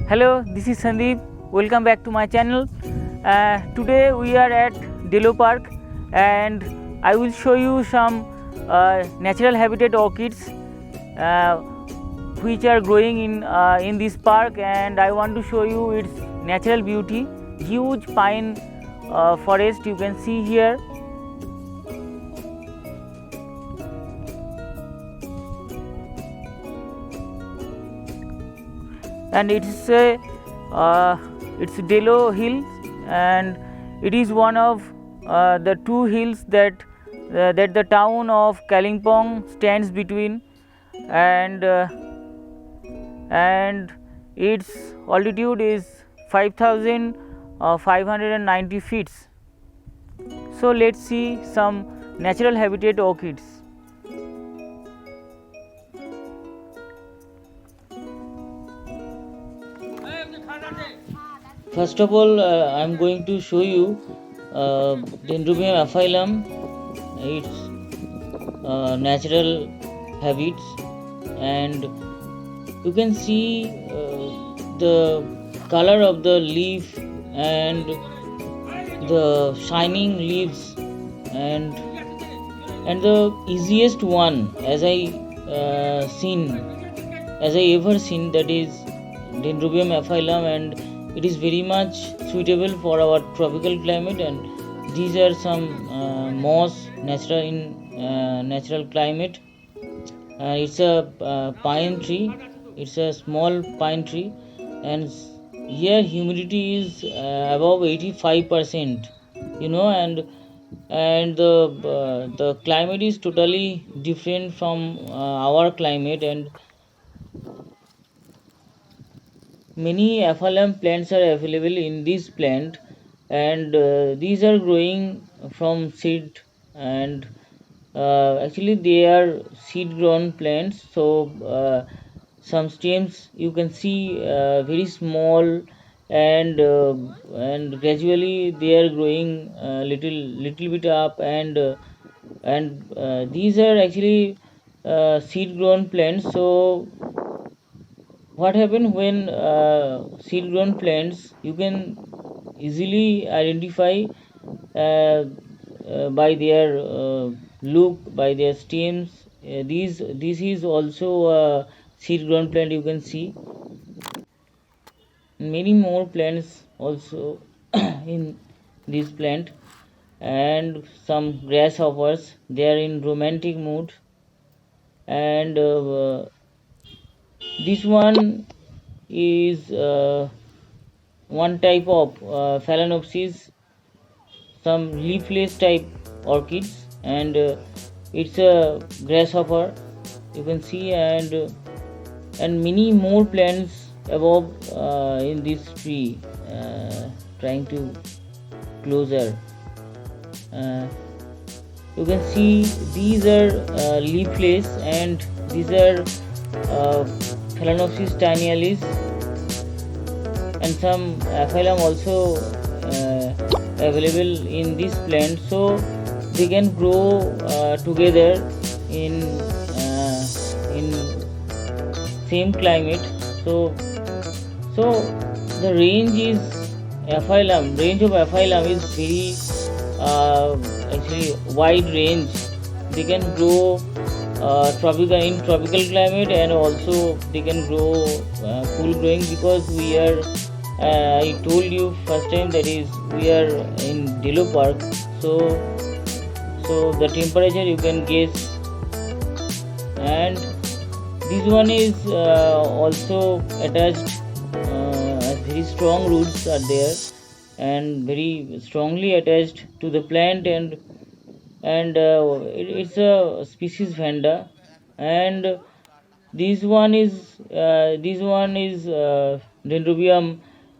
Hello, this is Sandeep. Welcome back to my channel. Today we are at Delo Park and I will show you some natural habitat orchids which are growing in this park, and I want to show you its natural beauty. Huge pine forest you can see here. And it's Delo Hill, and it is one of the two hills that the town of Kalimpong stands between, and its altitude is 5,590 feet. So let's see some natural habitat orchids. First of all, I am going to show you Dendrobium aphyllum, its natural habits, and you can see the color of the leaf and the shining leaves, and the easiest one as I ever seen, that is Dendrobium aphyllum, and it is very much suitable for our tropical climate. And these are some moss natural climate. It's a pine tree. It's a small pine tree, and here humidity is above 85%. And the climate is totally different from our climate, and many aphyllum plants are available in this plant, and these are growing from seed, and actually they are seed grown plants. So some stems you can see very small, and gradually they are growing little bit up, and these are actually seed grown plants. So what happens when seed grown plants, you can easily identify by their look, by their stems. This is also a seed grown plant. You can see many more plants also in this plant, and some grasshoppers, they are in romantic mood. And this one is one type of phalaenopsis, some leafless type orchids, and it's a grasshopper, you can see, and many more plants above in this tree. Trying to closer, you can see these are leafless, and these are Phalaenopsis tinealis, and some aphyllum also available in this plant. So they can grow together in same climate. So the range of aphyllum is very actually wide range. They can grow tropical climate, and also they can grow cool growing, because we are I told you first time, that is we are in Delo Park. So the temperature you can guess, and this one is also attached, very strong roots are there, and very strongly attached to the plant, and it's a species vanda, and this one is Dendrobium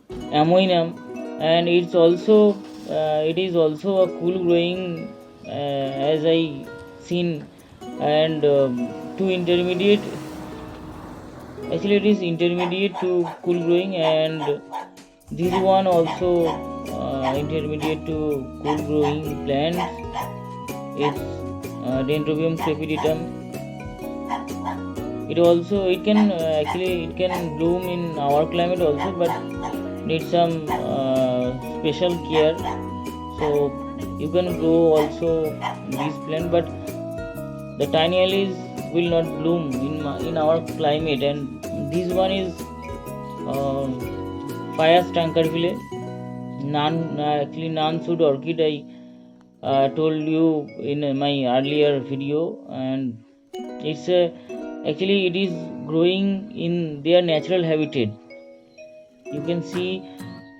amoenum, and it is also a cool growing, as I seen, and to intermediate, actually it is intermediate to cool growing, and This one also intermediate to cool growing plants. It's Dendrobium crepiditum. It can actually it can bloom in our climate also, but need some special care. So you can grow also this plant, but the tiny lilies will not bloom in our climate. And this one is uh, fire stankerville, actually non-shoot orchid. I told you in my earlier video, and it's actually it is growing in their natural habitat. You can see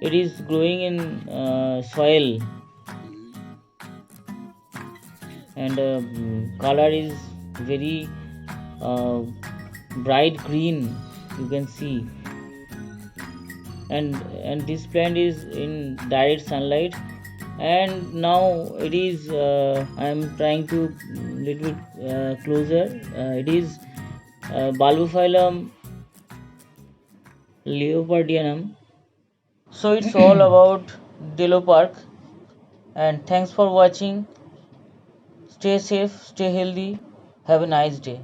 it is growing in soil, and color is very uh, bright green, you can see. And this plant is in direct sunlight. And now it is I am trying to little bit closer. It is Bulbophyllum leopardianum. So it's all about Delo Park. And thanks for watching. Stay safe, stay healthy. Have a nice day.